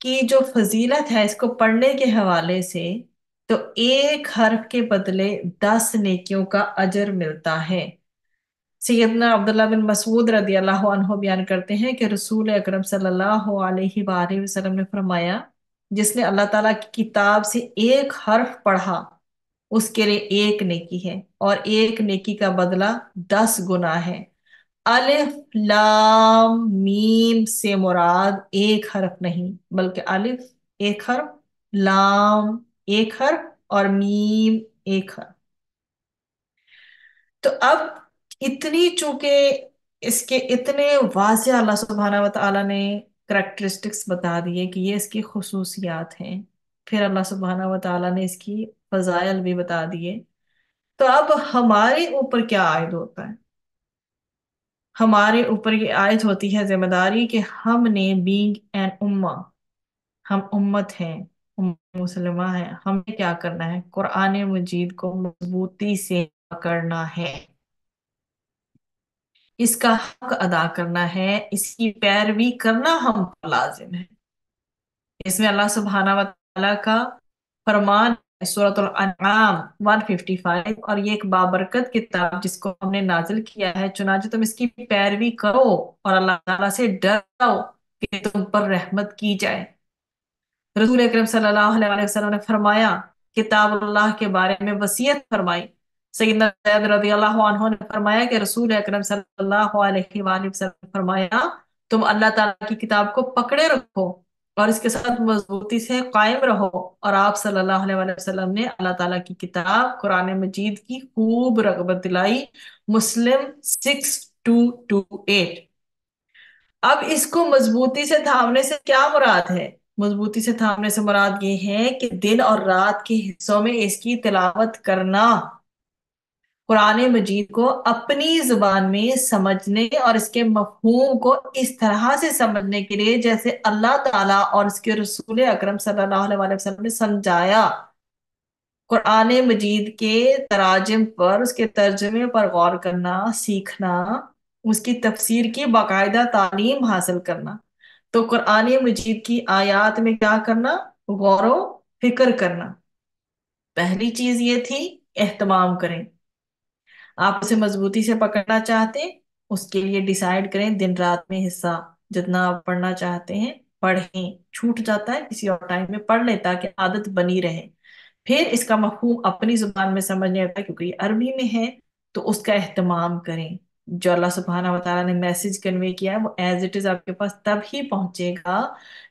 की जो फजीलत है इसको पढ़ने के हवाले से, तो एक हर्फ के बदले 10 नेकियों का अजर मिलता है। सैयदना अब्दुल्ला बिन मसूद रदी अल्लाह अन्हो बयान करते हैं कि रसूल अकरम सल्लल्लाहु अलैहि वसल्लम ने फरमाया, जिसने अल्लाह ताला की किताब से एक हर्फ पढ़ा उसके लिए एक नेकी है, और एक नेकी का बदला 10 गुना है। अलिफ लाम मीम से मुराद एक हर्फ नहीं, बल्कि अलिफ एक हर्फ, लाम एक हर्फ और मीम एक हर्फ। तो अब इतनी चूंकि इसके इतने वाज़े अल्लाह सुब्हाना व तआला ने करेक्टरिस्टिक्स बता दिए कि ये इसकी खुसूसियात हैं, फिर अल्लाह सुब्हाना व तआला ने इसकी फजाइल भी बता दिए, तो अब हमारे ऊपर क्या आयद होता है? हमारे ऊपर ये आयत होती है जिम्मेदारी कि हमने बीइंग एन उम्मा, हम उम्मत हैं, मुसलमान हैं, हमें क्या करना है? कुरान मजीद को मजबूती से पकड़ना है, इसका हक अदा करना है, इसकी पैरवी करना हम पर लाजिम है। इसमें अल्लाह सुब्हाना व तआला का फरमान है, सूरतुल अनआम 155, और ये एक बाबरकत किताब जिसको हमने नाजिल किया है, चुनाचे तुम इसकी पैरवी करो और अल्लाह ताला से डरो कि तुम पर रहमत की जाए। रसूल अकरम सल्लल्लाहु अलैहि वसल्लम ने फरमाया, किताबुल्लाह के बारे में वसीयत फरमाई। सैयदना ज़ैद रज़ियल्लाहु अन्हु ने फरमाया कि रसूल अकरम सल्लल्लाहु अलैहि वसल्लम ने फरमाया, तुम अल्लाह ताला की किताब को पकड़े रखो और इसके साथ मजबूती से कायम रहो। और आप सल्लल्लाहु अलैहि वसल्लम ने अल्लाह ताला की किताब कुरान मजीद की खूब रगबत दिलाई। मुस्लिम 6228। अब इसको मजबूती से थामने से क्या मुराद है? मजबूती से थामने से मुराद ये है कि दिन और रात के हिस्सों में इसकी तिलावत करना, कुरान मजीद को अपनी जुबान में समझने और इसके मफहूम को इस तरह से समझने के लिए जैसे अल्लाह ताला और इसके रसूल अकरम सल्लल्लाहु अलैहि वसल्लम ने समझाया। قرآن مجید کے تراجم پر، اس کے ترجمے پر غور کرنا سیکھنا، اس کی تفسیر کی باقاعدہ تعلیم حاصل کرنا۔ تو قرآن مجید کی آیات میں کیا کرنا؟ غور و فکر کرنا۔ پہلی چیز یہ تھی، اہتمام کریں۔ آپ اسے مضبوطی سے پکڑنا چاہتے، اس کے لیے ڈیسائیڈ کریں دن رات میں حصہ جتنا آپ پڑھنا چاہتے ہیں پڑھیں۔ چھوٹ جاتا ہے کسی اور ٹائم میں پڑھ لیں تاکہ عادت بنی رہے۔ پھر اس کا مفہوم اپنی زبان میں سمجھنے آتا ہے کیونکہ یہ عربی میں ہے، تو اس کا اہتمام کریں۔ جو اللہ سبحانہ و تعالیٰ نے میسج کنوے کیا ہے وہ ایز اٹ از آپ کے پاس تب ہی پہنچے گا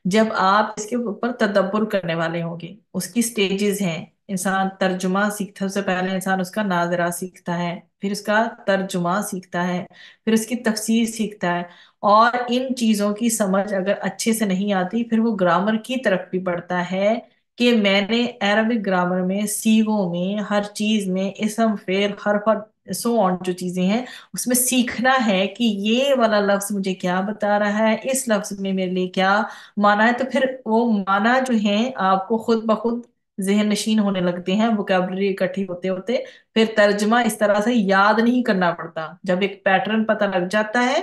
جب آپ اس کے اوپر تدبر کرنے والے ہوں گے۔ اس کی سٹیجز ہیں، انسان ترجمہ سیکھتا ہے، سب سے پہلے انسان اس کا ناظرہ سیکھتا ہے، پھر اس کا ترجمہ سیکھتا ہے، پھر اس کی تفسیر سیکھتا ہے، اور ان چیزوں کی سمجھ اگر اچھے سے نہیں آتی پھر وہ گرامر کی طرف بھی بڑھتا ہے کہ میں نے عربک گرامر میں سیغوں میں ہر چیز میں اسم فعل حرف اور سو آن جو چیزیں ہیں اس میں سیکھنا ہے کہ یہ والا لفظ مجھے کیا بتا رہا ہے، اس لفظ میں میرے لیے کیا معنی ہے۔ تو پھر وہ معنی جو ہیں آپ کو خود بخود ذہن نشین ہونے لگتے ہیں، ووکیبلری اکٹھی ہوتے ہوتے پھر ترجمہ اس طرح سے یاد نہیں کرنا پڑتا۔ جب ایک پیٹرن پتہ لگ جاتا ہے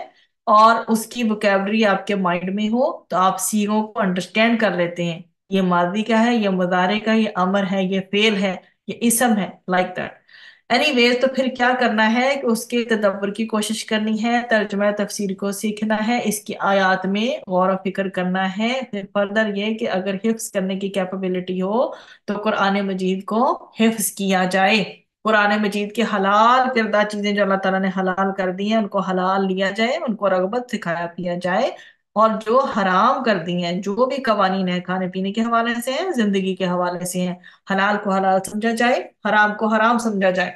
اور اس کی ووکیبلری آپ کے مائنڈ میں ہو تو آپ سیغوں کو انڈرسٹینڈ کر لیتے ہیں، یہ ماضی کا ہے، یہ مضارع کا، یہ امر ہے، یہ فعل ہے، یہ اسم ہے، لائک دیٹ۔ اینی ویز تو پھر کیا کرنا ہے کہ اس کے تدبر کی کوشش کرنی ہے، ترجمہ تفسیر کو سیکھنا ہے، اس کی آیات میں غور و فکر کرنا ہے۔ پھر فردر یہ کہ اگر حفظ کرنے کی کیپیبلٹی ہو تو قرآن مجید کو حفظ کیا جائے۔ قرآن مجید کے حلال کردہ چیزیں جو اللہ تعالیٰ نے حلال کر دی ہیں ان کو حلال لیا جائے، ان کو رغبت سکھایا پیا جائے، اور جو حرام کر دی ہیں، جو بھی قوانین ہیں کھانے پینے کے حوالے سے ہیں، زندگی کے حوالے سے ہیں، حلال کو حلال سمجھا جائے، حرام کو حرام سمجھا جائے۔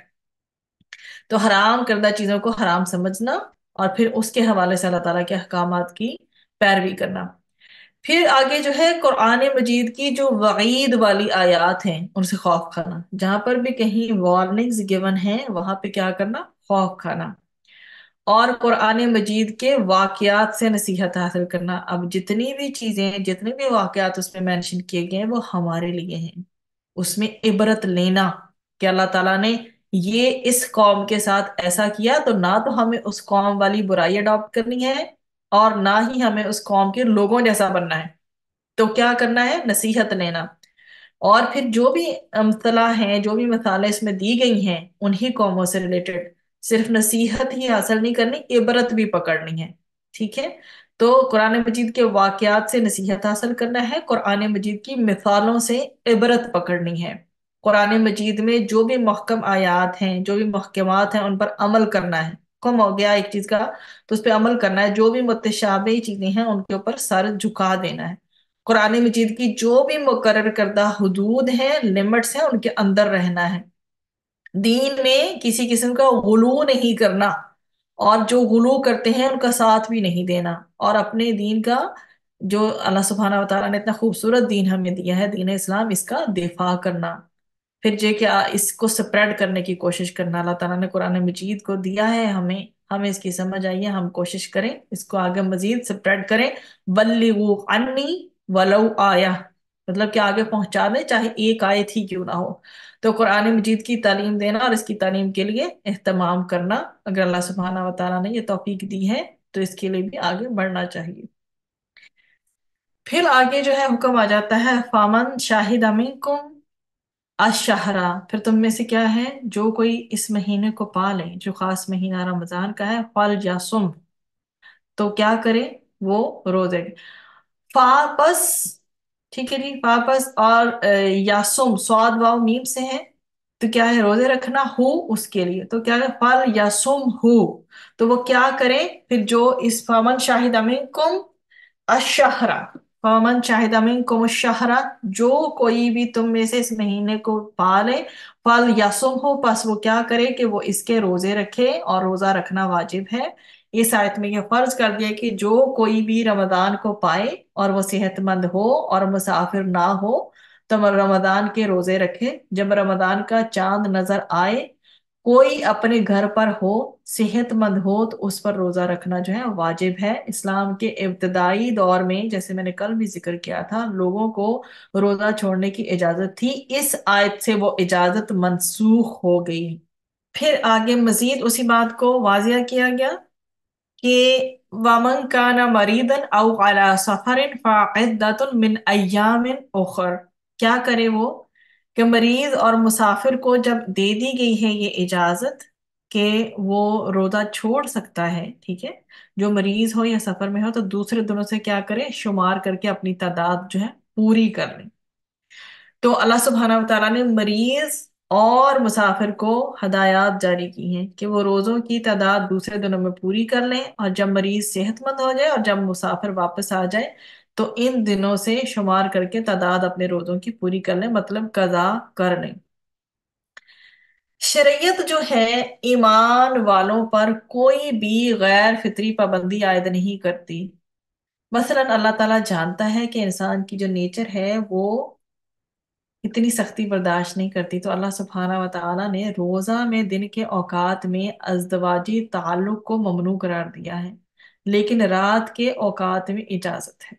تو حرام کردہ چیزوں کو حرام سمجھنا اور پھر اس کے حوالے سے اللہ تعالیٰ کے احکامات کی پیروی کرنا۔ پھر آگے جو ہے قرآن مجید کی جو وعید والی آیات ہیں ان سے خوف کھانا، جہاں پر بھی کہیں وارننگز گیون ہیں وہاں پہ کیا کرنا؟ خوف کھانا، اور قرآن مجید کے واقعات سے نصیحت حاصل کرنا۔ اب جتنی بھی چیزیں، جتنے بھی واقعات اس میں مینشن کیے گئے ہیں وہ ہمارے لیے ہیں، اس میں عبرت لینا کہ اللہ تعالیٰ نے یہ اس قوم کے ساتھ ایسا کیا تو نہ تو ہمیں اس قوم والی برائی اڈاپٹ کرنی ہے اور نہ ہی ہمیں اس قوم کے لوگوں جیسا بننا ہے۔ تو کیا کرنا ہے؟ نصیحت لینا، اور پھر جو بھی امثلہ ہیں، جو بھی مثالیں اس میں دی گئی ہیں انہی قوموں سے ریلیٹڈ صرف نصیحت ہی حاصل نہیں کرنی، عبرت بھی پکڑنی ہے۔ ٹھیک ہے؟ تو قرآن مجید کے واقعات سے نصیحت حاصل کرنا ہے، قرآن مجید کی مثالوں سے عبرت پکڑنی ہے، قرآن مجید میں جو بھی محکم آیات ہیں، جو بھی محکمات ہیں ان پر عمل کرنا ہے۔ حکم ہو گیا ایک چیز کا تو اس پہ عمل کرنا ہے، جو بھی متشابہ چیزیں ہیں ان کے اوپر سر جھکا دینا ہے۔ قرآن مجید کی جو بھی مقرر کردہ حدود ہیں، لمٹس ہیں، ان کے اندر رہنا ہے۔ دین میں کسی قسم کا غلو نہیں کرنا، اور جو غلو کرتے ہیں ان کا ساتھ بھی نہیں دینا، اور اپنے دین کا جو اللہ سبحانہ و تعالیٰ نے اتنا خوبصورت دین ہمیں دیا ہے، دین اسلام، اس کا دفاع کرنا۔ پھر جو کیا اس کو سپریڈ کرنے کی کوشش کرنا۔ اللہ تعالیٰ نے قرآن مجید کو دیا ہے ہمیں اس کی سمجھ آئیے، ہم کوشش کریں اس کو آگے مزید سپریڈ کریں۔ بلغوا عنی ولو آیا، مطلب کہ آگے پہنچا دیں چاہے ایک آیت ہی کیوں نہ ہو۔ تو قرآن مجید کی تعلیم دینا اور اس کی تعلیم کے لیے اہتمام کرنا، اگر اللہ سبحانہ و تعالیٰ نے یہ توفیق دی ہے تو اس کے لیے بھی آگے بڑھنا چاہیے۔ پھر آگے جو ہے حکم آ جاتا ہے فامن شاہد منکم الشہرا، پھر تم میں سے کیا ہے جو کوئی اس مہینے کو پالے، جو خاص مہینہ رمضان کا ہے، فل یا سم، تو کیا کرے؟ وہ روزے۔ فا پس، ٹھیک ہے جی، فا پس اور یا سم صاد واو میم سے ہے، تو کیا ہے؟ روزے رکھنا ہو اس کے لیے، تو کیا ہے؟ فل یا سم ہو، تو وہ کیا کرے پھر؟ جو اس فامن شاہد منکم الشہرا، فمن شاہد منکم الشہرا، جو کوئی بھی تم میں سے اس مہینے کو پالے، فل یصم ہو، پس وہ کیا کرے کہ وہ اس کے روزے رکھے، اور روزہ رکھنا واجب ہے۔ اس آیت میں یہ فرض کر دیا کہ جو کوئی بھی رمضان کو پائے اور وہ صحت مند ہو اور مسافر نہ ہو تو رمضان کے روزے رکھے۔ جب رمضان کا چاند نظر آئے कोई अपने घर पर हो, सेहतमंद हो, तो उस पर रोजा रखना जो है वाजिब है। इस्लाम के इब्तदाई दौर में, जैसे मैंने कल भी जिक्र किया था, लोगों को रोजा छोड़ने की इजाजत थी। इस आयत से वो इजाजत मनसूख हो गई। फिर आगे मजीद उसी बात को वाजिया किया गया कि वमन काना मरीदन औ अला सफरिन फाइद्दतुन मिन अय्यामिन उखर। क्या करे वो कि मरीज और मुसाफिर को जब दे दी गई है ये इजाजत कि वो रोजा छोड़ सकता है, ठीक है, जो मरीज हो या सफर में हो, तो दूसरे दिनों से क्या करे, शुमार करके अपनी तादाद जो है पूरी कर ले। तो अल्लाह सुब्हानहू व तआला ने मरीज और मुसाफिर को हदायत जारी की हैं कि वो रोजों की तादाद दूसरे दिनों में पूरी कर लें, और जब मरीज सेहतमंद हो जाए और जब मुसाफिर वापस आ जाए तो इन दिनों से शुमार करके तादाद अपने रोजों की पूरी कर लें, मतलब कज़ा कर लें। शरीयत जो है ईमान वालों पर कोई भी गैर फितरी पाबंदी आयद नहीं करती। मसलन अल्लाह ताला जानता है कि इंसान की जो नेचर है वो इतनी सख्ती बर्दाश्त नहीं करती, तो अल्लाह सुब्हाना व तआला ने रोजा में दिन के औकात में अज़दवाजी ताल्लुक को ममनू करार दिया है, लेकिन रात के औकात में इजाजत है।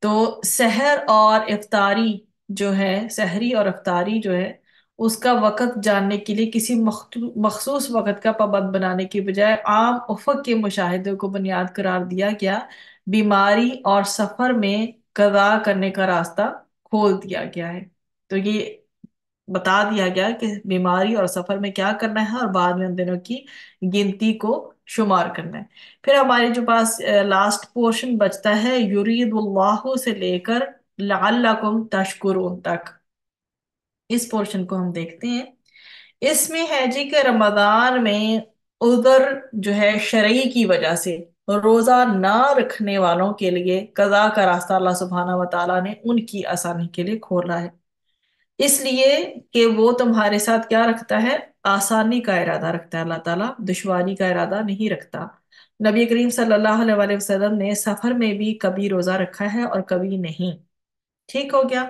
तो सहर और इफ्तारी जो है, सहरी और इफ्तारी जो है, उसका वक़्त जानने के लिए किसी मखसूस वक़्त का पाबंद बनाने की बजाय आम उफ़क़ के मुशाहिदे को बुनियाद करार दिया गया। बीमारी और सफर में कज़ा करने का रास्ता खोल दिया गया है। तो ये बता दिया गया कि बीमारी और सफर में क्या करना है, और बाद में उन दिनों की गिनती को शुमार करना है। फिर हमारे जो पास लास्ट पोर्शन बचता है, युरीदुल्लाहु से लेकर लअल्लकुम तशकुरून तक, इस पोर्शन को हम देखते हैं। इसमें है जी कि रमजान में उधर जो है शरई की वजह से रोजा ना रखने वालों के लिए कज़ा का रास्ता अल्लाह सुब्हाना व तआला ने उनकी आसानी के लिए खोला है, इसलिए कि वो तुम्हारे साथ क्या रखता है, आसानी का इरादा रखता है। अल्लाह ताला दुश्वारी का इरादा नहीं रखता। नबी करीम सल्लल्लाहु अलैहि वसल्लम ने सफर में भी कभी रोजा रखा है और कभी नहीं। ठीक हो गया।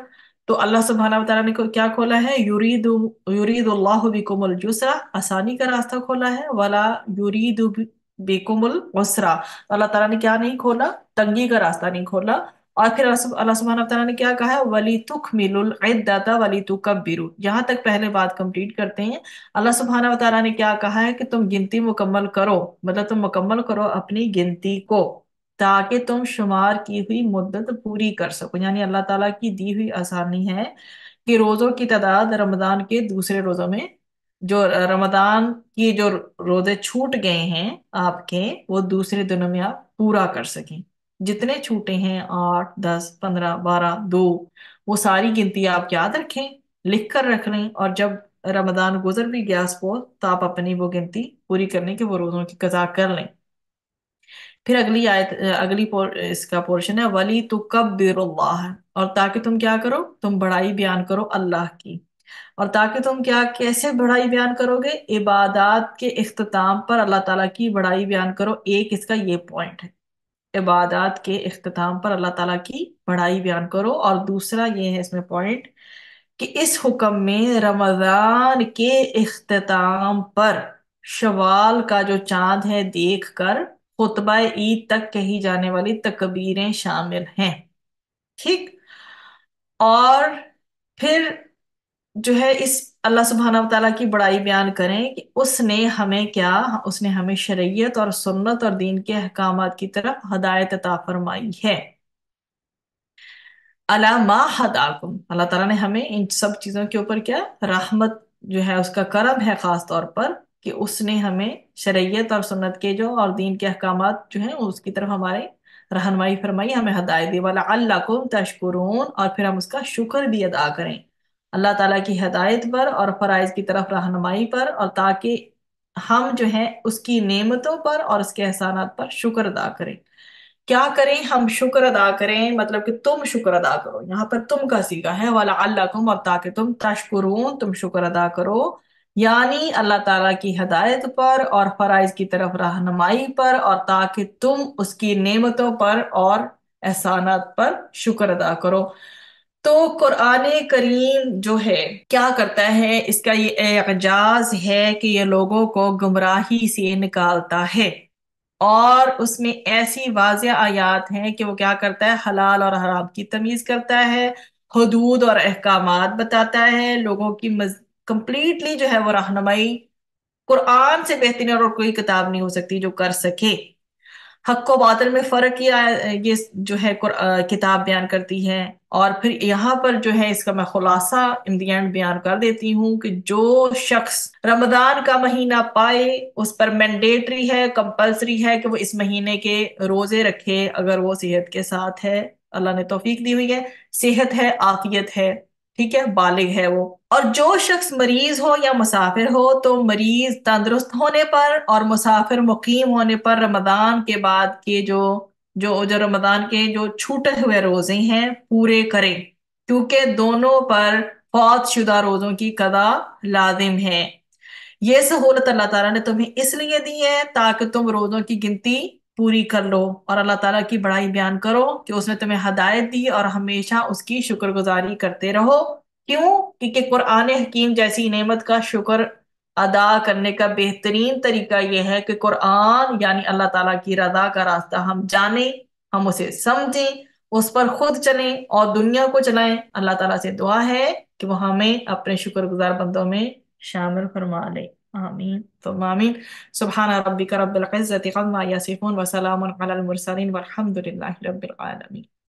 तो अल्लाह सुब्हानहू व तआला ने क्या खोला है, युरीदुल्लाहु बिकुमुल युसरा, आसानी का रास्ता खोला है, वला युरीदु बिकुमुल उसरा, तो अल्लाह ताला ने क्या नहीं खोला, तंगी का रास्ता नहीं खोला। और फिर अल्लाह सुब्हानहू व तआला ने क्या कहा है, वली तुकमिलुल इद्दता वली तुकब्बिरु। यहाँ तक पहले बात कंप्लीट करते हैं। अल्लाह सुब्हानहू व तआला ने क्या कहा है कि तुम गिनती मुकम्मल करो, मतलब तुम मुकम्मल करो अपनी गिनती को, ताकि तुम शुमार की हुई मुद्दत पूरी कर सको। यानी अल्लाह ताला की दी हुई आसानी है कि रोजों की तादाद रमजान के दूसरे रोजों में, जो रमजान की जो रोजे छूट गए हैं आपके, वो दूसरे दिनों में आप पूरा कर सकें। जितने छूटे हैं, 8, 10, 15, 12, 2, वो सारी गिनती आप याद रखें, लिख कर रख लें, और जब रमजान गुजर भी गया सपोज, तो आप अपनी वो गिनती पूरी करने के वो रोजों की कज़ा कर लें। फिर अगली आयत, इसका पोर्शन है वली तुकब्बिरुल्लाह, और ताकि तुम क्या करो, तुम बड़ाई बयान करो अल्लाह की। और ताकि तुम क्या, कैसे बड़ाई बयान करोगे, इबादत के इख्तिताम पर अल्लाह ताला की बड़ाई बयान करो। एक इसका ये पॉइंट है, इबादत के इख्तिताम पर अल्लाह ताला की बड़ाई बयान करो। और दूसरा ये है इसमें पॉइंट कि इस हुक्म में रमजान के इख्तिताम पर शवाल का जो चांद है देख कर खुतबा ईद तक कही जाने वाली तकबीरें शामिल हैं। ठीक। और फिर जो है इस अल्लाह सुब्हानहू व तआला की बड़ाई बयान करें कि उसने हमें क्या, उसने हमें शरीयत और सुन्नत और दीन के अहकामात की तरफ हदायत अता फरमाई है। अला मा हदाकुम, अल्लाह ताला ने हमें इन सब चीजों के ऊपर क्या, रहमत जो है उसका करम है खास तौर पर, कि उसने हमें शरीयत और सुन्नत के जो और दीन के अहकामात जो हैं उसकी तरफ हमारे रहनुमाई फरमाई, हमें हदायत दी। वाला अल्लाकुम तशकुरून, और फिर हम उसका शुक्र भी अदा करें अल्लाह ताला की हदायत पर और फराइज की तरफ रहनुमाई पर, और ताकि हम जो है उसकी नेमतों पर और उसके एहसानात पर शुक्र अदा करें। क्या करें हम, शुक्र अदा करें, मतलब कि तुम शुक्र अदा करो, यहाँ पर तुम का सीगा है वाला अल्लाकुम, और ताकि तुम तशकुरून, तुम शुक्र अदा करो, यानी अल्लाह ताला की हदायत पर और फराइज की तरफ रहनुमाई पर, और ताकि तुम उसकी नेमतों पर और एहसानात पर शुक्र अदा करो। تو قرآن کریم جو ہے کیا کرتا ہے، اس کا یہ اعجاز ہے کہ یہ لوگوں کو گمراہی سے نکالتا ہے، اور اس میں ایسی واضح آیات ہیں کہ وہ کیا کرتا ہے، حلال اور حرام کی تمیز کرتا ہے، حدود اور احکامات بتاتا ہے، لوگوں کی کمپلیٹلی جو ہے وہ رہنمائی قرآن سے بہترین اور کوئی کتاب نہیں ہو سکتی جو کر سکے۔ حق و باطل میں فرق یہ جو ہے کتاب بیان کرتی ہے، اور پھر یہاں پر جو ہے اس کا میں خلاصہ ان دی اینڈ بیان کر دیتی ہوں کہ جو شخص رمضان کا مہینہ پائے اس پر مینڈیٹری ہے، کمپلسری ہے کہ وہ اس مہینے کے روزے رکھے، اگر وہ صحت کے ساتھ ہے، اللہ نے توفیق دی ہوئی ہے، صحت ہے، عافیت ہے، ٹھیک ہے، بالغ ہے وہ۔ اور جو شخص مریض ہو یا مسافر ہو تو مریض تندرست ہونے پر اور مسافر مقیم ہونے پر رمضان کے بعد کے جو رمضان کے جو چھوٹے ہوئے روزے ہیں پورے کرے، کیونکہ دونوں پر فوت شدہ روزوں کی قضا لازم ہے۔ یہ سہولت اللہ تعالیٰ نے تمہیں اس لیے دی ہے تاکہ تم روزوں کی گنتی پوری کر لو اور اللہ تعالیٰ کی بڑائی بیان کرو کہ اس نے تمہیں ہدایت دی، اور ہمیشہ اس کی شکر گزاری کرتے رہو۔ کیوں؟ کیونکہ قرآن حکیم جیسی نعمت کا شکر ادا کرنے کا بہترین طریقہ یہ ہے کہ قرآن یعنی اللہ تعالیٰ کی رضا کا راستہ ہم جانیں، ہم اسے سمجھیں، اس پر خود چلیں اور دنیا کو چلائیں۔ اللہ تعالیٰ سے دعا ہے کہ وہ ہمیں اپنے شکر گزار بندوں میں شامل فرما لے۔ آمین ثم آمین۔ سبحان ربک رب العزت عما یصفون وسلام علی المرسلین والحمد للہ رب العالمین۔